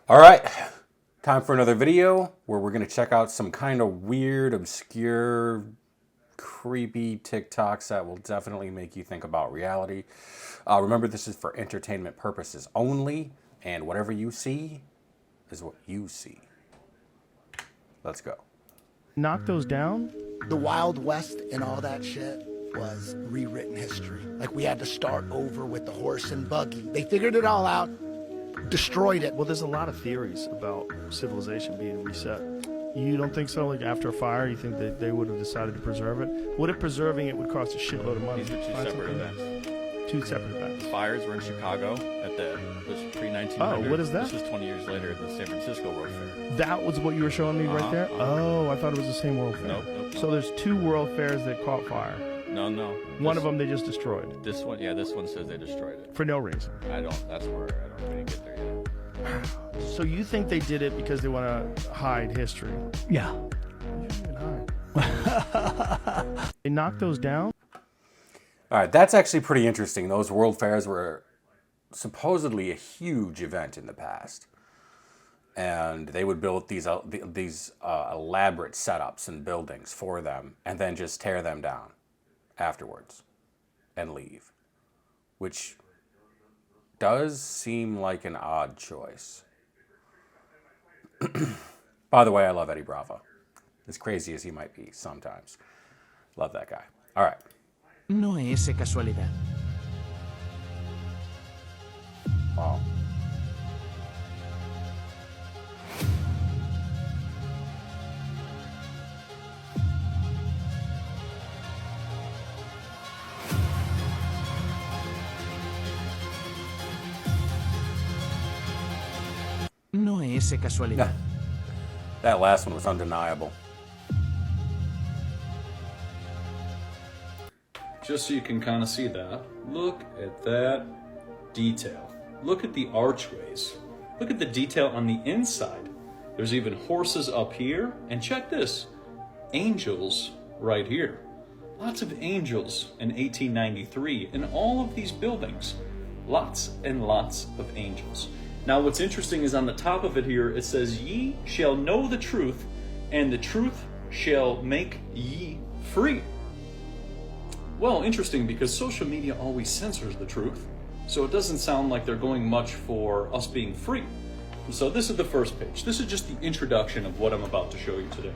All right, time for another video where we're going to check out some kind of weird, obscure, creepy TikToks that will definitely make you think about reality. Remember, this is for entertainment purposes only, and whatever you see is what you see. Let's go. Knock those down? The Wild West and all that shit was rewritten history. Like, we had to start over with the horse and buggy. They figured it all out, destroyed it. Well, there's a lot of theories about civilization being reset. You don't think so? Like, after a fire, you think that they would have decided to preserve it? What if preserving it would cost a shitload of money? These are two separate events. Two separate events. The fires were in Chicago at the pre-1900. Oh, what is that? This was 20 years later at the San Francisco World Fair. That was what you were showing me right there? Oh, I thought it was the same World Fair. Nope. So there's two World Fairs that caught fire. No. One of them they just destroyed. This one says they destroyed it. For no reason. That's where I don't really get there yet. So you think they did it because they want to hide history? Yeah. You shouldn't hide. They knocked those down? All right, that's actually pretty interesting. Those World Fairs were supposedly a huge event in the past. And they would build these elaborate setups and buildings for them and then just tear them down afterwards and leave, which does seem like an odd choice. By the way, I love Eddie Bravo. As crazy as he might be sometimes. Love that guy. All right. No es casualidad. Wow. No es casualidad. That last one was undeniable. Just so you can kind of see that, look at that detail. Look at the archways. Look at the detail on the inside. There's even horses up here. And check this, angels right here. Lots of angels in 1893 in all of these buildings. Lots and lots of angels. Now what's interesting is on the top of it here, it says, "Ye shall know the truth, and the truth shall make ye free." Well, interesting, because social media always censors the truth, so it doesn't sound like they're going much for us being free. So this is the first page. This is just the introduction of what I'm about to show you today.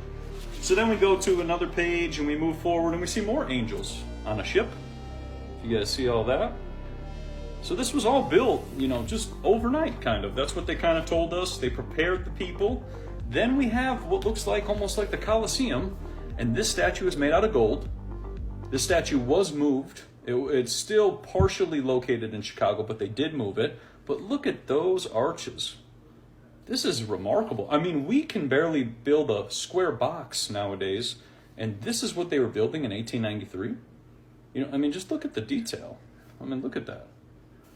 So then we go to another page and we move forward and we see more angels on a ship. You guys see all that? So this was all built, just overnight, kind of. That's what they kind of told us. They prepared the people. Then we have what looks like almost like the Colosseum, and this statue is made out of gold. This statue was moved. It's still partially located in Chicago, but they did move it. But look at those arches. This is remarkable. I mean, we can barely build a square box nowadays, and this is what they were building in 1893. Just look at the detail. Look at that.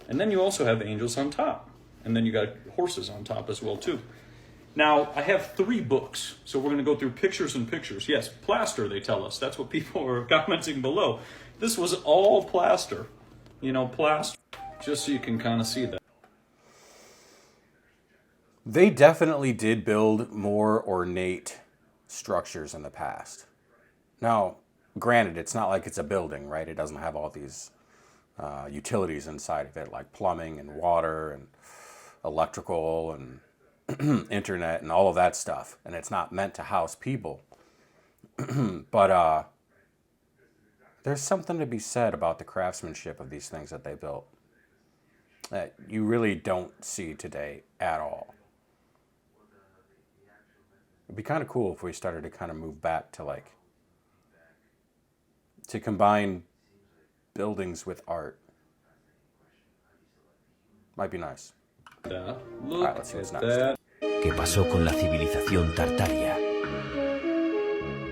And then you also have angels on top. And then you got horses on top as well, too. Now, I have 3 books, so we're going to go through pictures and pictures. Yes, plaster, they tell us. That's what people are commenting below. This was all plaster. Plaster. Just so you can kind of see that. They definitely did build more ornate structures in the past. Now, granted, it's not like it's a building, right? It doesn't have all these utilities inside of it, like plumbing and water and electrical and internet and all of that stuff, and it's not meant to house people. But there's something to be said about the craftsmanship of these things that they built that you really don't see today at all. It'd be kind of cool if we started to kind of move back to combine buildings with art. Might be nice. Look let's see what's at next. that. ¿Qué pasó con la civilización tartaria?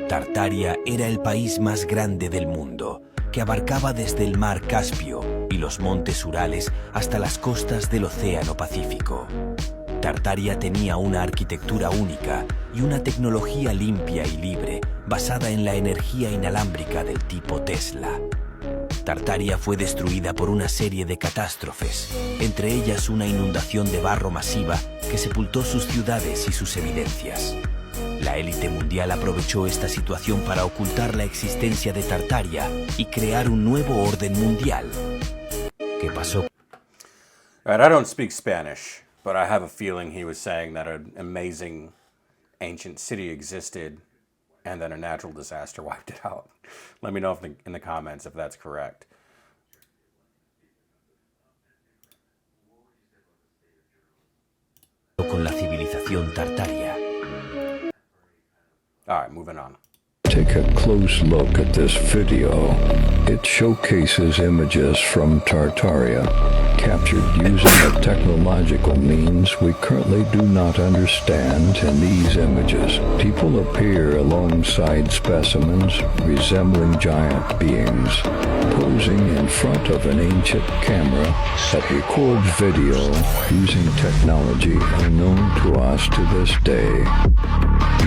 Tartaria era el país más grande del mundo, que abarcaba desde el mar Caspio y los montes Urales hasta las costas del Océano Pacífico. Tartaria tenía una arquitectura única y una tecnología limpia y libre basada en la energía inalámbrica del tipo Tesla. Tartaria fue destruida por una serie de catástrofes, entre ellas una inundación de barro masiva que sepultó sus ciudades y sus evidencias. La élite mundial aprovechó esta situación para ocultar la existencia de Tartaria y crear un nuevo orden mundial. ¿Qué pasó? All right, I don't speak Spanish, but I have a feeling he was saying that an amazing ancient city existed and then a natural disaster wiped it out. Let me know in the comments if that's correct. Con la civilización tartaria. All right, moving on. Take a close look at this video. It showcases images from Tartaria, captured using a technological means we currently do not understand. In these images, people appear alongside specimens resembling giant beings, posing in front of an ancient camera that records video using technology unknown to us to this day.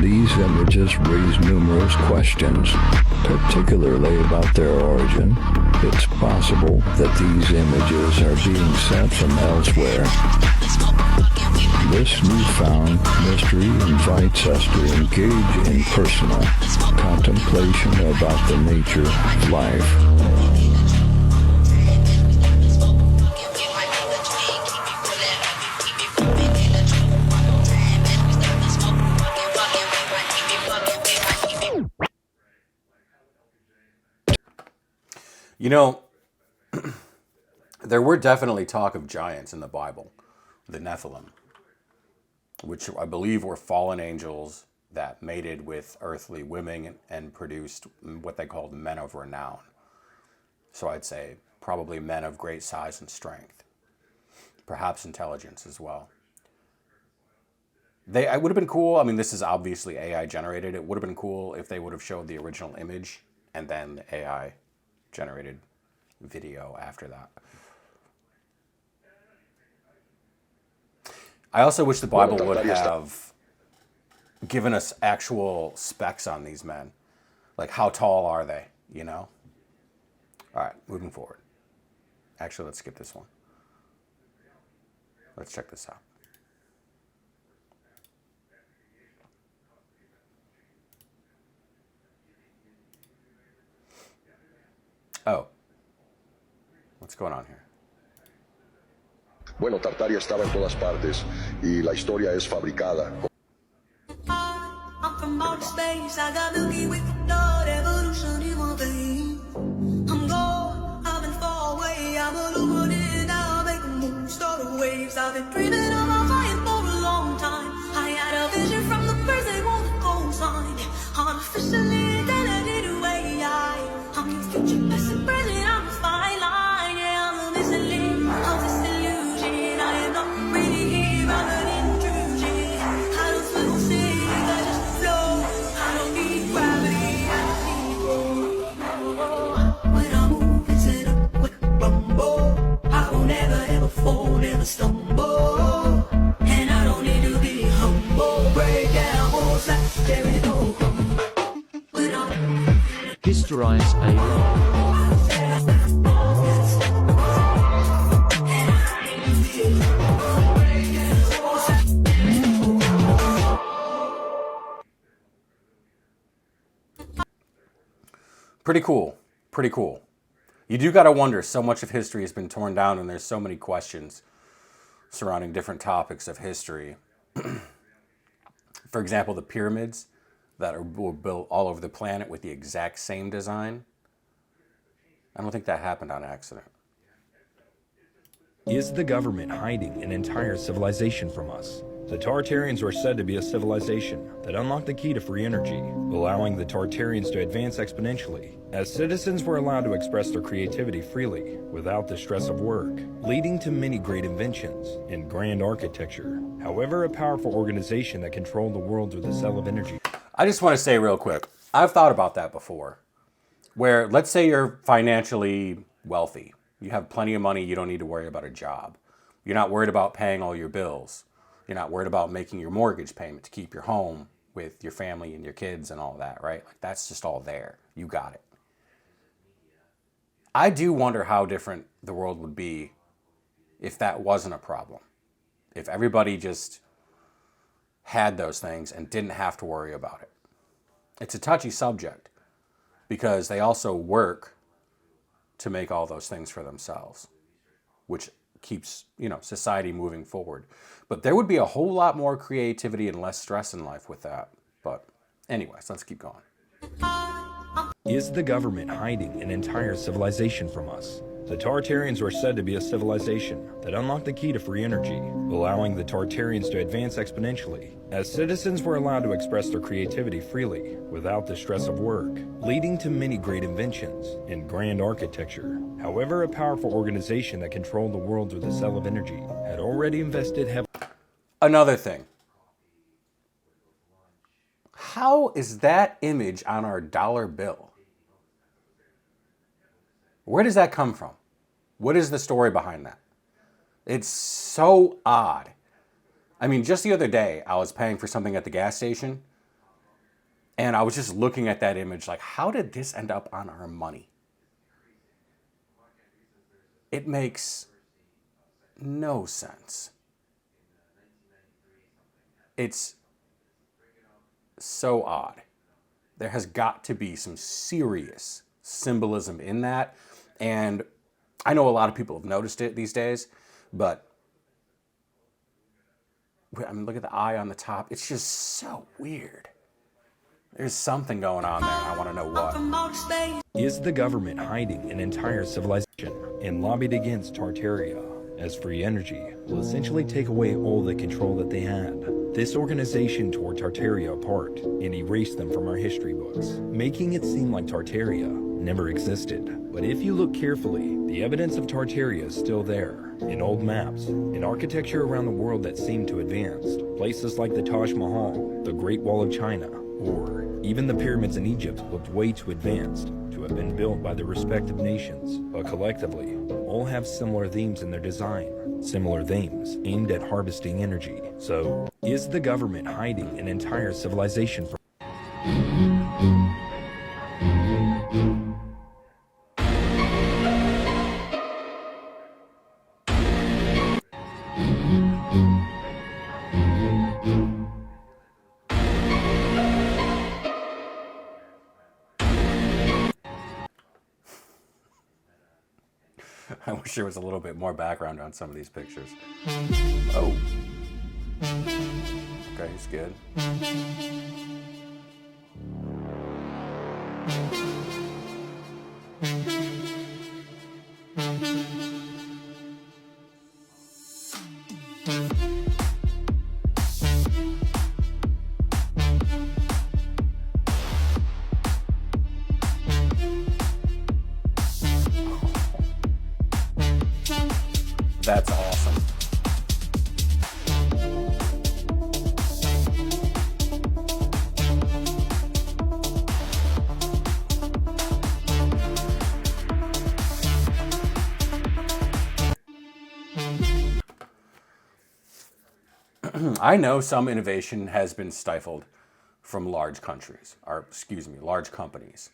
These images raise numerous questions, particularly about their origin. It's possible that these images are being sent from elsewhere. This newfound mystery invites us to engage in personal contemplation about the nature of life. You know, there were definitely talk of giants in the Bible, the Nephilim, which I believe were fallen angels that mated with earthly women and produced what they called men of renown. So I'd say probably men of great size and strength, perhaps intelligence as well. It would have been cool. I mean, this is obviously AI generated. It would have been cool if they would have showed the original image and then the AI generated video after that. I also wish the Bible would have given us actual specs on these men. Like, how tall are they, you know? All right, moving forward. Actually, let's skip this one. Let's check this out. Oh. What's going on here? Bueno, Tartaria estaba en todas partes y la historia es fabricada. I'm from outer space, I got Milky Way for blood, evolution in my veins. I'm gone, I've been far away, I'm illuminated now, make a move, start the waves. I've been dreaming about flying for a long time. I had a vision from the birds, they want the gold sign. Artificially identity to AI. I'm your future, past and present, I'm a fine line. Yeah, I'm a missing link of this illusion. I am not really here, I'm an intrusion. I don't feel sick, I just flow. I don't need gravity, I don't need roll. When I move, it's in a quick rumble. I will never ever fall, never stumble. And I don't need to be humble. Break down walls like there is no crumble. When I Historize AI. Pretty cool. Pretty cool. You do got to wonder, so much of history has been torn down and there's so many questions surrounding different topics of history. For example, the pyramids that were built all over the planet with the exact same design. I don't think that happened on accident. Is the government hiding an entire civilization from us? The Tartarians were said to be a civilization that unlocked the key to free energy, allowing the Tartarians to advance exponentially, as citizens were allowed to express their creativity freely, without the stress of work, leading to many great inventions and grand architecture. However, a powerful organization that controlled the world through the cell of energy. I just want to say real quick, I've thought about that before, where let's say you're financially wealthy. You have plenty of money, you don't need to worry about a job. You're not worried about paying all your bills. You're not worried about making your mortgage payment to keep your home with your family and your kids and all that, right? Like, that's just all there. You got it. I do wonder how different the world would be if that wasn't a problem. If everybody just had those things and didn't have to worry about it. It's a touchy subject because they also work to make all those things for themselves, which keeps, society moving forward. But there would be a whole lot more creativity and less stress in life with that. But anyways, let's keep going. Is the government hiding an entire civilization from us? The Tartarians were said to be a civilization that unlocked the key to free energy, allowing the Tartarians to advance exponentially, as citizens were allowed to express their creativity freely, without the stress of work, leading to many great inventions and grand architecture. However, a powerful organization that controlled the world with a cell of energy had already invested heavily. Another thing. How is that image on our dollar bill? Where does that come from? What is the story behind that? It's so odd. I mean, just the other day, I was paying for something at the gas station, and I was just looking at that image like, how did this end up on our money? It makes no sense. It's so odd. There has got to be some serious symbolism in that. And I know a lot of people have noticed it these days, but I mean, look at the eye on the top. It's just so weird. There's something going on there, and I want to know what. Is the government hiding an entire civilization and lobbied against Tartaria, as free energy will essentially take away all the control that they had? This organization tore Tartaria apart and erased them from our history books, making it seem like Tartaria never existed. But if you look carefully, the evidence of Tartaria is still there, in old maps, in architecture around the world that seemed to advance, places like the Taj Mahal, the Great Wall of China, or even the pyramids in Egypt looked way too advanced to have been built by the respective nations, but collectively, all have similar themes in their design, similar themes aimed at harvesting energy. So, is the government hiding an entire civilization from I wish there was a little bit more background on some of these pictures. Oh. Okay, he's good. That's awesome. I know some innovation has been stifled from large countries, or large companies.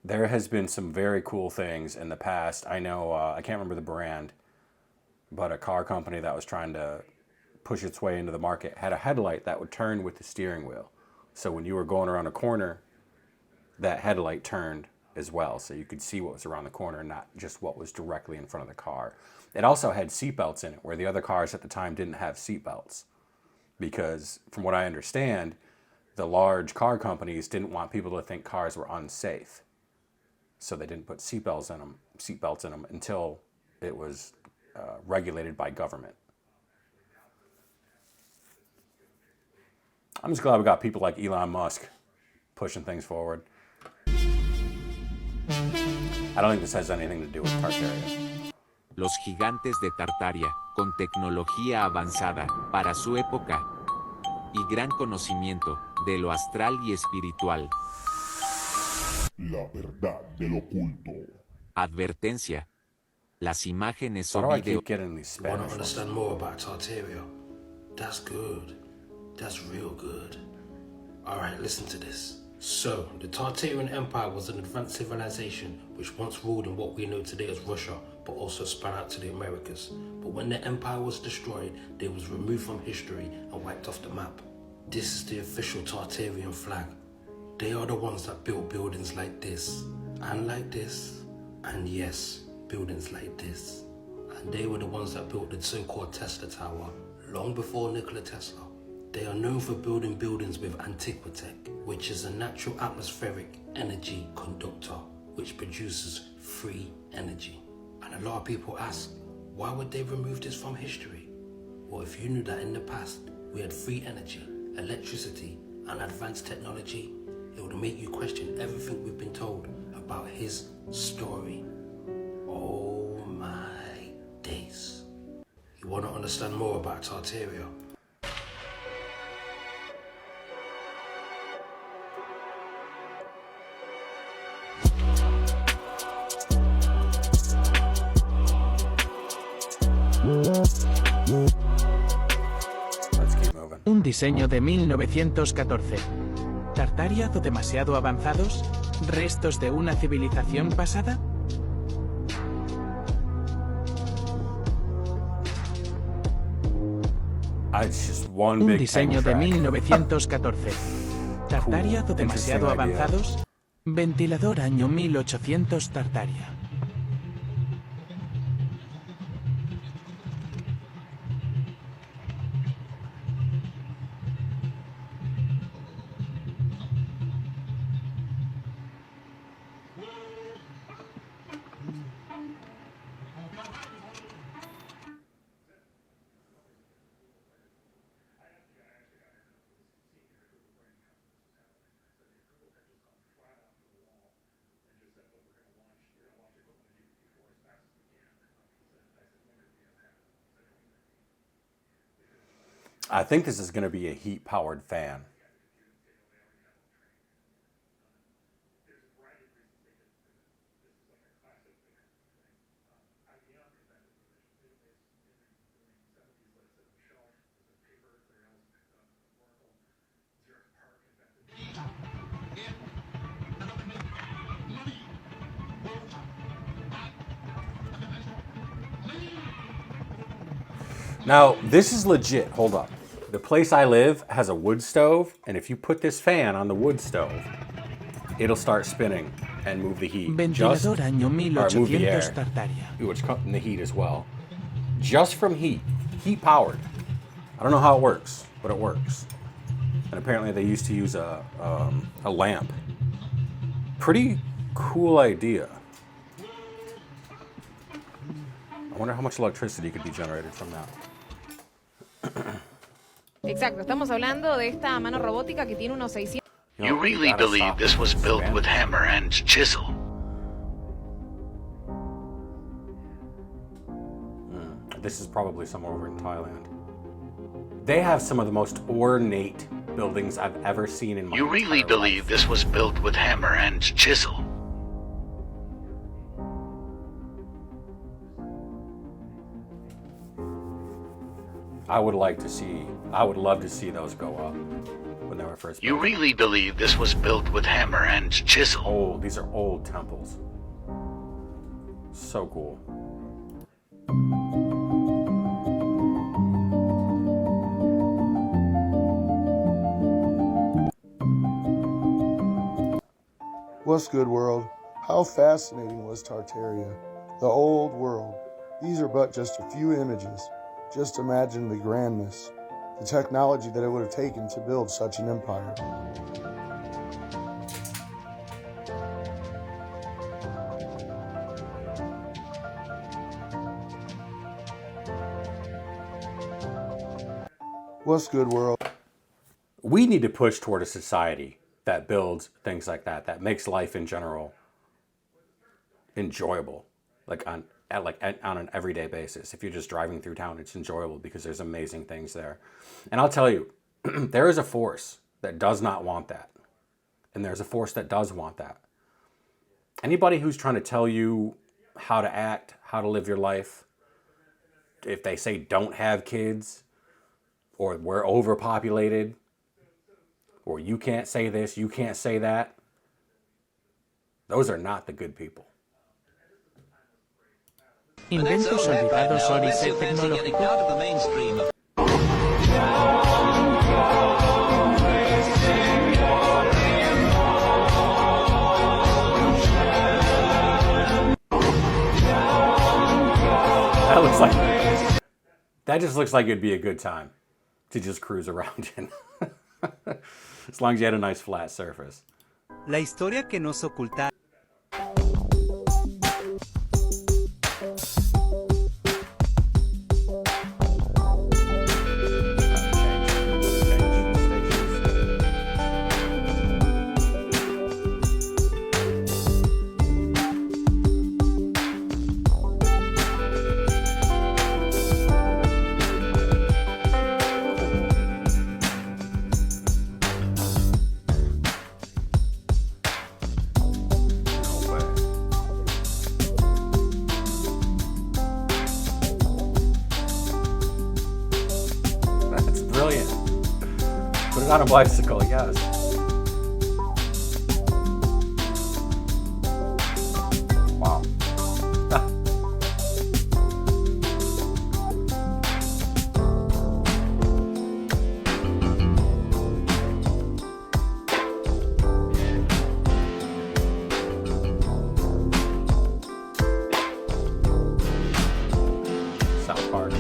There has been some very cool things in the past. I know, I can't remember the brand, but a car company that was trying to push its way into the market had a headlight that would turn with the steering wheel. So when you were going around a corner, that headlight turned as well, so you could see what was around the corner, not just what was directly in front of the car. It also had seatbelts in it, where the other cars at the time didn't have seatbelts. Because from what I understand, the large car companies didn't want people to think cars were unsafe. So they didn't put seatbelts in them until it was regulated by government. I'm just glad we got people like Elon Musk pushing things forward. I don't think this has anything to do with Tartaria. Los gigantes de Tartaria, con tecnología avanzada para su época y gran conocimiento de lo astral y espiritual. La verdad del oculto. Advertencia. Las imágenes Why o do I video. keep getting these Spanish Want to ones? understand more about Tartaria? That's good. That's real good. Alright, listen to this. So, the Tartarian Empire was an advanced civilization which once ruled in what we know today as Russia, but also spread out to the Americas. But when the empire was destroyed, they was removed from history and wiped off the map. This is the official Tartarian flag. They are the ones that built buildings like this, and like this, and yes, buildings like this. And they were the ones that built the so-called Tesla Tower long before Nikola Tesla. They are known for building buildings with Antiquitech, which is a natural atmospheric energy conductor which produces free energy. And a lot of people ask, why would they remove this from history? Well, if you knew that in the past we had free energy, electricity, and advanced technology, it would make you question everything we've been told about his story. Oh my days. You want to understand more about Tartaria? Un diseño de 1914. ¿Tartaria o demasiado avanzados? ¿Restos de una civilización pasada? Un diseño de 1914. ¿Tartaria o demasiado avanzados? Ventilador año 1800 Tartaria. I think this is going to be a heat-powered fan. Now, this is legit. Hold up. The place I live has a wood stove, and if you put this fan on the wood stove, it'll start spinning and move the heat. Ventilador año Or move the air, 1800 Tartaria. which comes in the heat as well. Just from heat. Heat powered. I don't know how it works, but it works. And apparently they used to use a lamp. Pretty cool idea. I wonder how much electricity could be generated from that. Exacto, estamos hablando de esta mano robótica que tiene unos 600. You really believe this was built with hammer and chisel? This is probably somewhere over in Thailand. They have some of the most ornate buildings I've ever seen in my You really entire believe life. this was built with hammer and chisel? I would love to see those go up when they were first built. You really believe this was built with hammer and chisel? These are old temples. So cool. What's good, world? How fascinating was Tartaria? The old world. These are but just a few images. Just imagine the grandness, the technology that it would have taken to build such an empire. What's good, world? We need to push toward a society that builds things like that makes life in general enjoyable, on an everyday basis. If you're just driving through town, it's enjoyable because there's amazing things there. And I'll tell you, there is a force that does not want that. And there's a force that does want that. Anybody who's trying to tell you how to act, how to live your life, if they say don't have kids, or we're overpopulated, or you can't say this, you can't say that, those are not the good people. Inventos olvidados o reset tecnológico. That just looks like it'd be a good time to just cruise around in. As long as you had a nice flat surface. La historia que nos oculta. Brilliant. Put it on a bicycle, yes. Wow. South Park.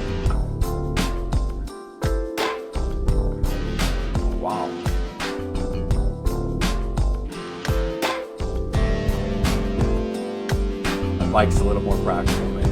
Wow. The bike's a little more practical, maybe.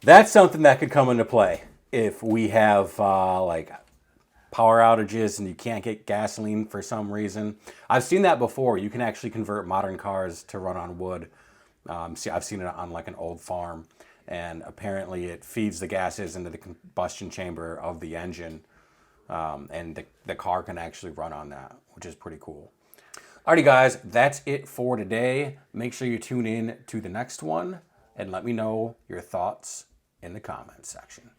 That's something that could come into play if we have like power outages and you can't get gasoline for some reason. I've seen that before. You can actually convert modern cars to run on wood. I've seen it on like an old farm, and apparently it feeds the gases into the combustion chamber of the engine, and the car can actually run on that, which is pretty cool. Alrighty guys, that's it for today. Make sure you tune in to the next one and let me know your thoughts in the comments section.